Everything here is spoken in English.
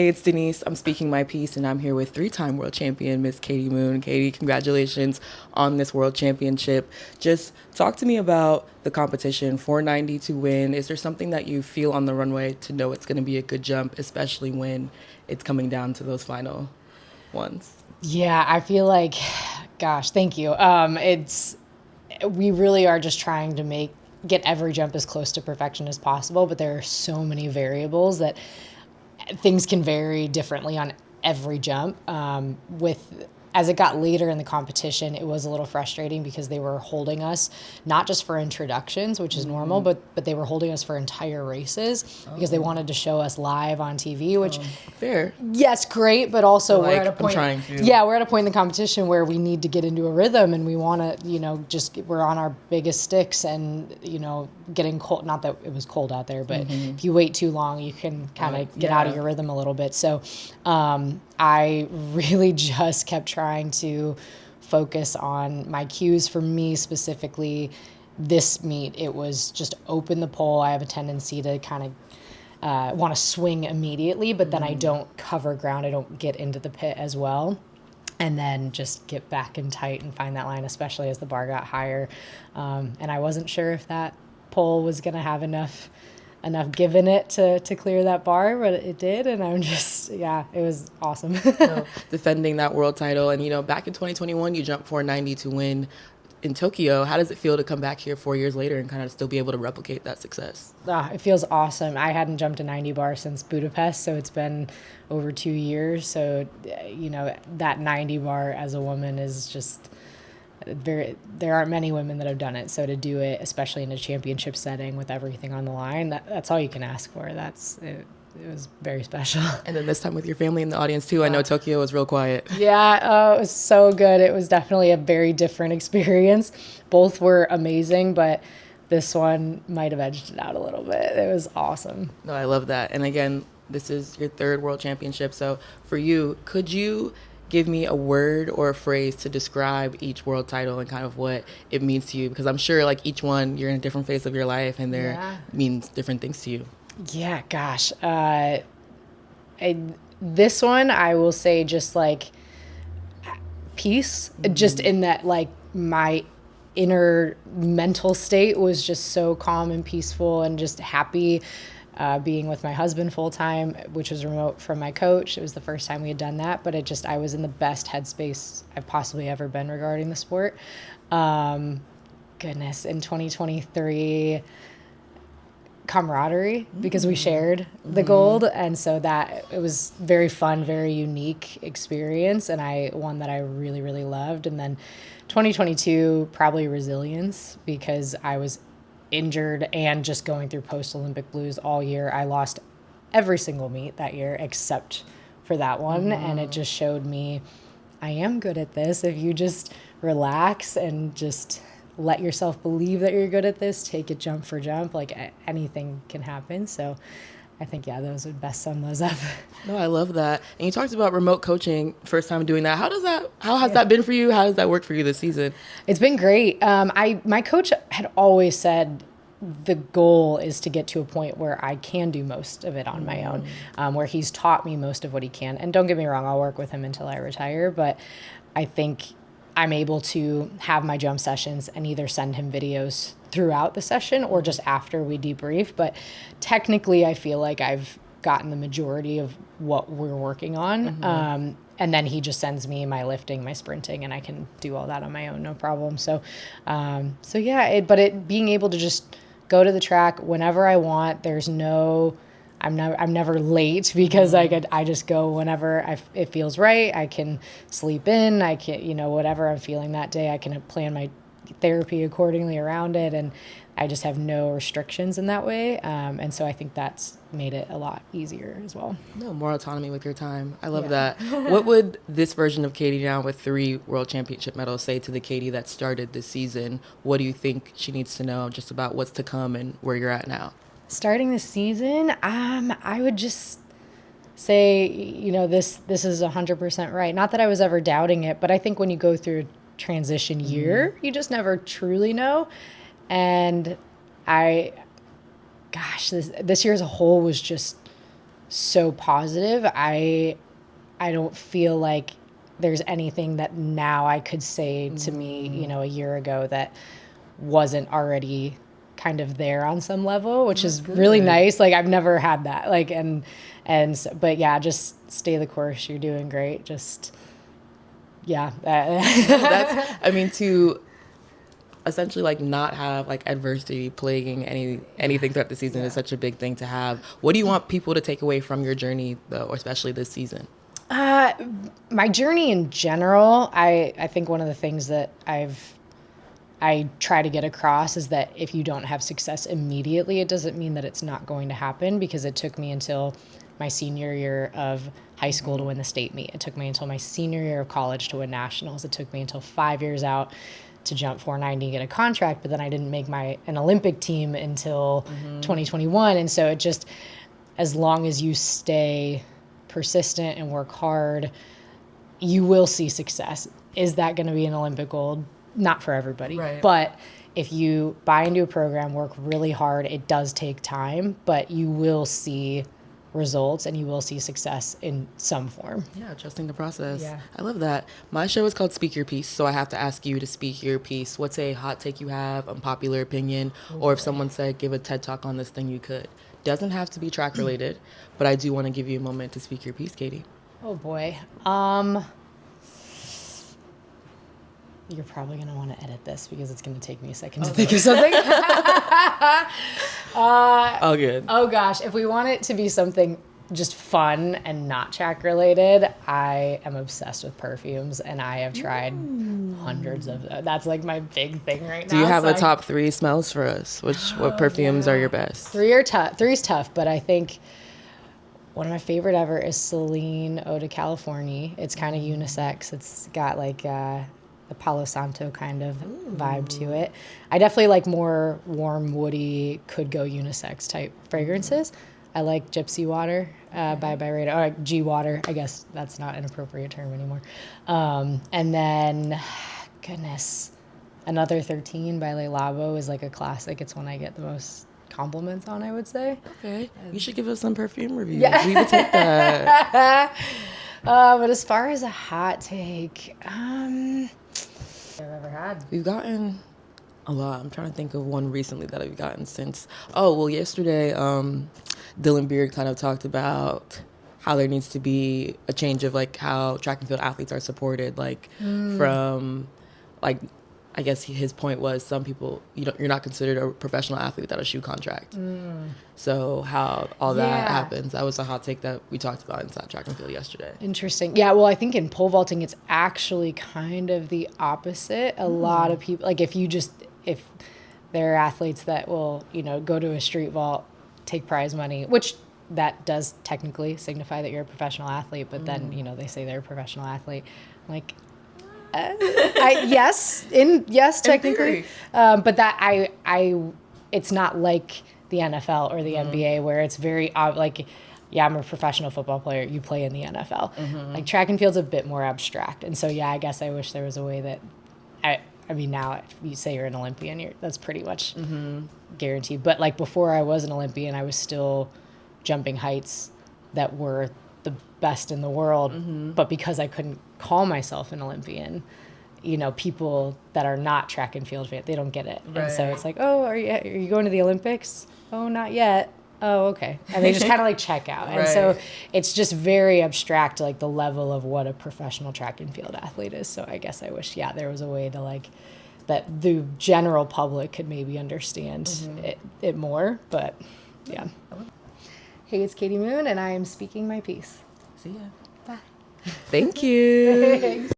Hey, it's Denise. I'm speaking my piece, and I'm here with three-time world champion Miss Katie Moon. Katie, congratulations on this world championship. Just talk to me about the competition. 490 to win. Is there something that you feel on the runway to know it's going to be a good jump, especially when it's coming down to those final ones? Yeah, I feel like, gosh, thank you. We really are just trying to get every jump as close to perfection as possible, but there are so many variables that things can vary differently on every jump. With As it got later in the competition, it was a little frustrating because they were holding us not just for introductions, which is normal, but they were holding us for entire races because they wanted to show us live on TV, which Fair. yes, great, but also we're Like, at a I'm point. trying to. Yeah, we're at a point in the competition where we need to get into a rhythm, and we want to, we're on our biggest sticks, and getting cold. Not that it was cold out there, but if you wait too long, you can kind of get out of your rhythm a little bit. So, I really just kept trying to focus on my cues. For me specifically, this meet, it was just open the pole. I have a tendency to kind of want to swing immediately, but then I don't cover ground. I don't get into the pit as well. And then just get back in tight and find that line, especially as the bar got higher. And I wasn't sure if that pole was going to have enough give in it to clear that bar, but it did. And I'm just, yeah, it was awesome. Defending that world title. And, back in 2021, you jumped 490 to win in Tokyo. How does it feel to come back here 4 years later and kind of still be able to replicate that success? It feels awesome. I hadn't jumped a 90 bar since Budapest, so it's been over 2 years. So, that 90 bar as a woman is just there aren't many women that have done it. So to do it, especially in a championship setting with everything on the line, that's all you can ask for. It was very special. And then this time with your family in the audience too. I know Tokyo was real quiet. Yeah, it was so good. It was definitely a very different experience. Both were amazing, but this one might have edged it out a little bit. It was awesome. No, I love that. And again, this is your third world championship. So for you, could you give me a word or a phrase to describe each world title and kind of what it means to you? Because I'm sure like each one, you're in a different phase of your life and means different things to you. Yeah, gosh. This one, I will say just like peace, just in that like my inner mental state was just so calm and peaceful and just happy. Being with my husband full time, which was remote from my coach. It was the first time we had done that, but I was in the best headspace I've possibly ever been regarding the sport. Goodness, in 2023, camaraderie, because we shared the gold, and so that it was very fun, very unique experience, and one that I really, really loved. And then 2022, probably resilience, because I was injured and just going through post-Olympic blues all year. I lost every single meet that year except for that one, and it just showed me I am good at this. If you just relax and just let yourself believe that you're good at this, take it jump for jump, like anything can happen. So I think, yeah, those would best sum those up. No, I love that. And you talked about remote coaching, first time doing that. How has that been for you? How does that work for you this season? It's been great. My coach had always said the goal is to get to a point where I can do most of it on my own, where he's taught me most of what he can. And don't get me wrong, I'll work with him until I retire, but I think I'm able to have my jump sessions and either send him videos throughout the session or just after we debrief. But technically, I feel like I've gotten the majority of what we're working on. And then he just sends me my lifting, my sprinting, and I can do all that on my own, no problem. So yeah, being able to just go to the track whenever I want. I'm never late because I just go whenever it feels right. I can sleep in. I can, whatever I'm feeling that day, I can plan my therapy accordingly around it, and I just have no restrictions in that way. And so I think that's made it a lot easier as well. No, more autonomy with your time. I love that. What would this version of Katie now with 3 world championship medals say to the Katie that started this season? What do you think she needs to know just about what's to come and where you're at now? Starting this season, I would just say, this is 100% right. Not that I was ever doubting it, but I think when you go through a transition year, you just never truly know. And this year as a whole was just so positive. I don't feel like there's anything that now I could say to me, you know, a year ago that wasn't already kind of there on some level, which is really nice. Like I've never had that. Like but yeah, just stay the course. You're doing great. Just yeah. That's I mean to essentially like not have like adversity plaguing anything throughout the season is such a big thing to have. What do you want people to take away from your journey though, or especially this season? My journey in general, I think one of the things that I try to get across is that if you don't have success immediately, it doesn't mean that it's not going to happen, because it took me until my senior year of high school to win the state meet. It took me until my senior year of college to win nationals. It took me until 5 years out to jump 490 and get a contract, but then I didn't make an Olympic team until 2021. And so it just, as long as you stay persistent and work hard, you will see success. Is that going to be an Olympic gold? Not for everybody. Right. But if you buy into a program, work really hard, it does take time, but you will see results and you will see success in some form. Yeah, trusting the process. Yeah. I love that. My show is called Speak Your Piece, so I have to ask you to speak your piece. What's a hot take you have, unpopular opinion, or if someone said give a TED Talk on this thing, you could. Doesn't have to be track related, but I do want to give you a moment to speak your piece, Katie. Oh boy. You're probably going to want to edit this because it's going to take me a second to think of something. All good. Oh gosh, if we want it to be something just fun and not track related, I am obsessed with perfumes, and I have tried hundreds of them. That's like my big thing right now. Do you have a top 3 smells for us? What perfumes are your best? Three's tough, but I think one of my favorite ever is Celine Eau de California. It's kind of unisex. It's got like the Palo Santo kind of vibe to it. I definitely like more warm, woody, could go unisex type fragrances. I like Gypsy Water by Byredo, or G Water. I guess that's not an appropriate term anymore. And then, goodness, Another 13 by Le Labo is like a classic. It's one I get the most compliments on, I would say. Okay. You should give us some perfume reviews. Yeah. We would take that. But as far as a hot take, I've ever had. We've gotten a lot. I'm trying to think of one recently that I've gotten since. Yesterday, Dylan Beard kind of talked about how there needs to be a change of like how track and field athletes are supported, like from like, I guess his point was some people, you're not considered a professional athlete without a shoe contract. So how all that happens, that was a hot take that we talked about inside track and field yesterday. Interesting. Yeah, well, I think in pole vaulting, it's actually kind of the opposite. A lot of people, like if there are athletes that will, go to a street vault, take prize money, which that does technically signify that you're a professional athlete, but then, they say they're a professional athlete. I'm like, yes, technically. But that it's not like the NFL or the NBA where it's very like, yeah, I'm a professional football player. You play in the NFL. Like track and field's a bit more abstract. And so, yeah, I guess I wish there was a way that I mean, now if you say you're an Olympian, that's pretty much guaranteed. But like before I was an Olympian, I was still jumping heights that were the best in the world. But because I couldn't call myself an Olympian, people that are not track and field fans, they don't get it. Right. And so it's like, oh, are you going to the Olympics? Oh, not yet. Oh, okay. And they just kind of like check out. And so it's just very abstract, like the level of what a professional track and field athlete is. So I guess I wish, there was a way to like, that the general public could maybe understand it more. But yeah. Hey, it's Katie Moon, and I am speaking my piece. See ya. Bye. Thank you.